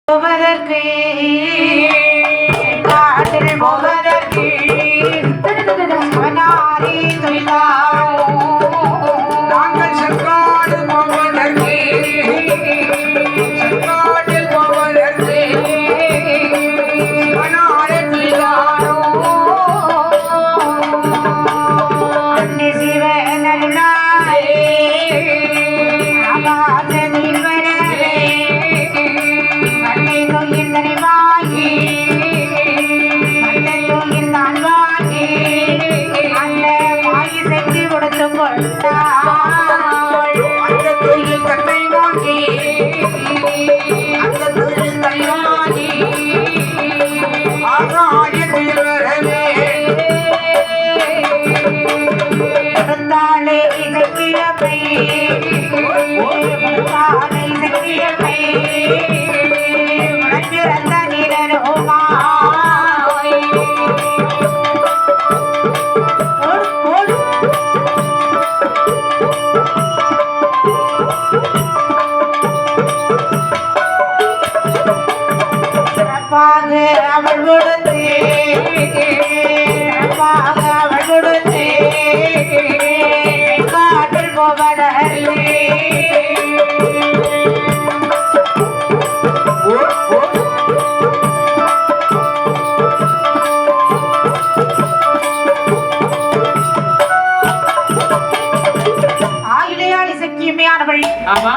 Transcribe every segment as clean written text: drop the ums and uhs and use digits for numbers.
போவதற்கு காட்டில் போவதற்கு அவனாரே தொழிலாளோ நாங்கள் செங்காடு போவதற்கு செங்காட்டில் போவதற்கு அவனாரே தொழிலாளோ அன்னை சிவனருளாயே ஆகாச நீர்வரவே மண்ணை தொழில் தருவாயே மண்ணை தொழில் தான் வாங்கி அந்த மாயை செஞ்சு கொடுத்து கொண்டாள் அந்த தொழில் தன்னை வாங்கி அந்த தொழில் தன்னை வாங்கி ஆகாய தீர்வரவே கொடுத்தாளே இசைக்கிழமை கொடுத்தாளே இசைக்கிழமை உடன்பிறந்த நிழலுமாய் சிறப்பாக அவள் கொடுத்து சிறப்பாக அவள் கொடுத்து காட்டில் போவதற்கு ஆயிலையாளி சக்கியமையானவள் ஆமா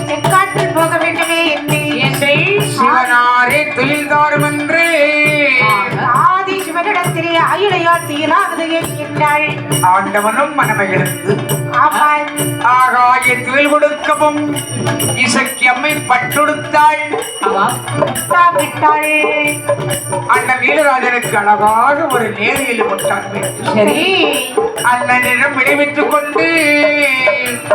செங்காட்டில் போக வேண்டுமே என்று சிவனாரே தொழில்தாரும் என்று ஆதி சிவனிடத்திலே ஆயிலையால் தீராதது என்கின்றாள் ஆண்டவனும் மனமகிழ்ந்து ஆமாள் ஆகாய தொழில் கொடுக்கவும் இசைக்கு அம்மை பட்டொடுத்தாள் ஆமா விட்டாள் அந்த வீரராஜனுக்கு அழகாக ஒரு நேரியல் முட்டாண்மை சரி அண்ணனிடம் விடைபெற்றுக் கொண்டு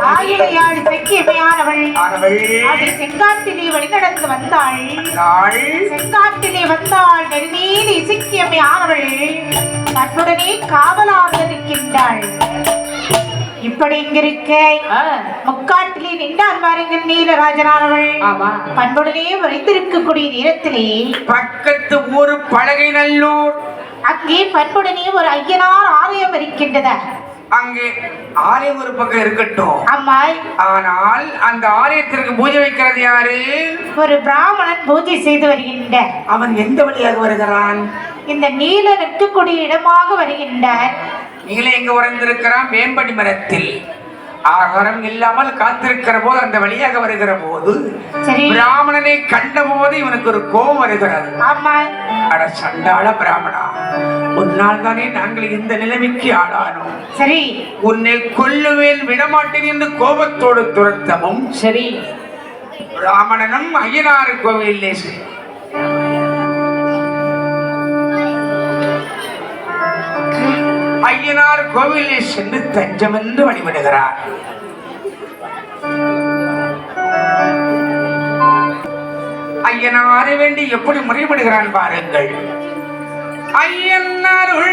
ஆயிலையாள் சக்கியமையானவள் அவள் அதை செங்காட்டிலே வழிநடந்து வந்தாள் நாள் செங்காட்டிலே வந்தாள் நெடுநீர் இசைக்கியமையானவள் தன்னுடனே காவலாக இருக்கின்றாள் இப்படி இங்கிருக்க முக்காட்டிலே நின்றான் பாருங்கள் நீலராஜனானவள் ஆமா பண்புடனே வரைந்திருக்கக்கூடிய நேரத்திலே பக்கத்து ஊர் பலகை நல்லூர் அங்கே பண்புடனே ஒரு ஐயனார் ஆலயம் இருக்கின்றது அங்கே ஆலயம் ஒரு பக்கம் இருக்கட்டும் அம்மாய் ஆனால் அந்த ஆலயத்திற்கு பூஜை வைக்கிறது யாரு ஒரு பிராமணன் பூஜை செய்து வருகின்ற அவன் எந்த வழியாக வருகிறான் இந்த நீல நிற்கக்கூடிய இடமாக வருகின்றார் நீல எங்க உறைந்திருக்கிறான் வேம்படி மரத்தில் ஆகாரம் இல்லாமல் காத்திருக்கிற போது அந்த வழியாக வருகிற போது சரி பிராமணனை கண்ட போது இவனுக்கு ஒரு கோபம் வருகிறது ஆமா அட சண்டாள பிராமணா உன்னால் தானே நாங்கள் இந்த நிலைமைக்கு ஆளானோம் சரி உன்னை கொல்லுவேன் விடமாட்டேன் என்று கோபத்தோடு துரத்தவும் சரி பிராமணனும் ஐயனார் கோவிலே ஐயனார் கோவிலே சென்று தஞ்சம் என்று வழிபடுகிறார் ஐயனாரை வேண்டி எப்படி முறைப்படுகிறான் பாருங்கள் ஐயன்